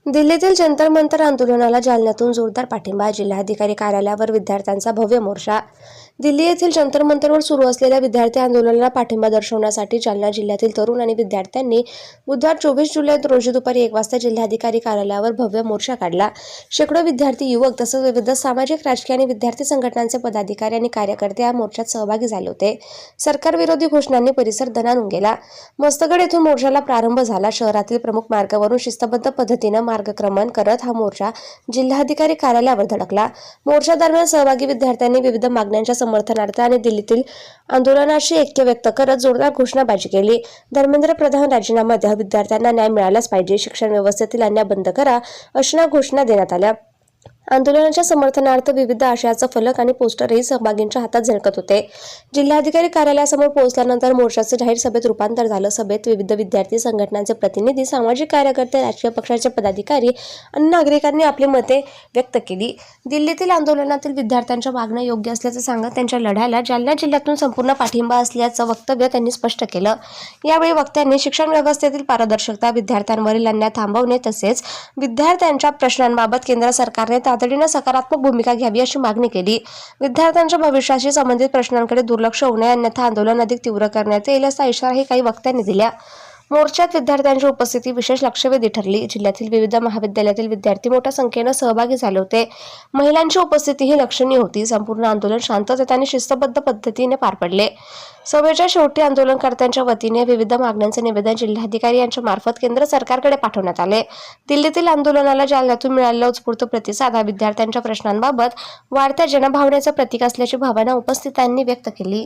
दिल्लीतील जंतर मंतर आंदोलनाला जालन्यातून जोरदार पाठिंबा. जिल्हाधिकारी कार्यालयावर विद्यार्थ्यांचा भव्य मोर्चा. दिल्ली येथील जंतर मंतरवर सुरू असलेल्या विद्यार्थी आंदोलनाला पाठिंबा दर्शवण्यासाठी जालना जिल्ह्यातील तरुण आणि विद्यार्थ्यांनी बुधवार 24 जुलै रोजी दुपारी 1 वाजता जिल्हाधिकारी कार्यालयावर भव्य मोर्चा काढला. शेकडो विद्यार्थी, युवक तसंच विविध सामाजिक, राजकीय आणि विद्यार्थी संघटनांचे पदाधिकारी आणि कार्यकर्ते या मोर्चात सहभागी झाले होते. सरकारविरोधी घोषणांनी परिसर दणाणून गेला. मस्तगड येथून मोर्चाला प्रारंभ झाला. शहरातील प्रमुख मार्गावरून शिस्तबद्ध पद्धतीनं मार्गक्रमण करत हा मोर्चा जिल्हाधिकारी कार्यालयावर धडकला. मोर्चा दरम्यान सहभागी विद्यार्थ्यांनी विविध मागण्यांच्या समर्थनार्थ आणि दिल्लीतील आंदोलनाशी ऐक्य व्यक्त करत जोरदार घोषणाबाजी केली. धर्मेंद्र प्रधान राजीनामा द्या, विद्यार्थ्यांना न्याय मिळालाच पाहिजे, शिक्षण व्यवस्थेतील अन्याय बंद करा, अशा घोषणा देण्यात आल्या. आंदोलनाच्या समर्थनार्थ विविध आशयाचा फलक आणि पोस्टरही सहभागींच्या हातात झळकत होते. जिल्हाधिकारी कार्यालयासमोर पोहोचल्यानंतर मोर्चाचे जाहीर सभेत रूपांतर झालं. सभेत विविध विद्यार्थी संघटनांचे प्रतिनिधी, सामाजिक कार्यकर्ते, राजकीय पक्षाचे पदाधिकारी आणि नागरिकांनी आपली मते व्यक्त केली. दिल्लीतील आंदोलनातील विद्यार्थ्यांच्या मागण्या योग्य असल्याचं सांगत त्यांच्या लढ्याला जालना जिल्ह्यातून संपूर्ण पाठिंबा असल्याचं वक्तव्य त्यांनी स्पष्ट केलं. यावेळी वक्त्यांनी शिक्षण व्यवस्थेतील पारदर्शकता, विद्यार्थ्यांवरील अन्याय थांबवणे तसेच विद्यार्थ्यांच्या प्रश्नांबाबत केंद्र सरकारने तातडीने सकारात्मक भूमिका घ्यावी अशी मागणी केली. विद्यार्थ्यांच्या भविष्याशी संबंधित प्रश्नांकडे दुर्लक्ष होऊ नये, अन्यथा आंदोलन अधिक तीव्र करण्यात येईल असा इशाराही काही वक्त्यांनी दिला. मोर्चात विद्यार्थ्यांची उपस्थिती विशेष लक्षवेधी ठरली. जिल्ह्यातील विविध महाविद्यालयातील विद्यार्थी मोठ्या संख्येनं सहभागी झाले होते. महिलांची उपस्थितीही लक्षणीय होती. संपूर्ण आंदोलन शांततेत आणि शिस्तबद्ध पद्धतीने पार पडले. सभेच्या शेवटी आंदोलनकर्त्यांच्या वतीने विविध मागण्यांचे निवेदन जिल्हाधिकारी यांच्या मार्फत केंद्र सरकारकडे पाठवण्यात आले. दिल्लीतील आंदोलनाला जालन्यातून मिळालेला उत्स्फूर्त प्रतिसाद हा विद्यार्थ्यांच्या प्रश्नांबाबत वाढत्या जनभावनेचं प्रतीक असल्याची भावना उपस्थितांनी व्यक्त केली.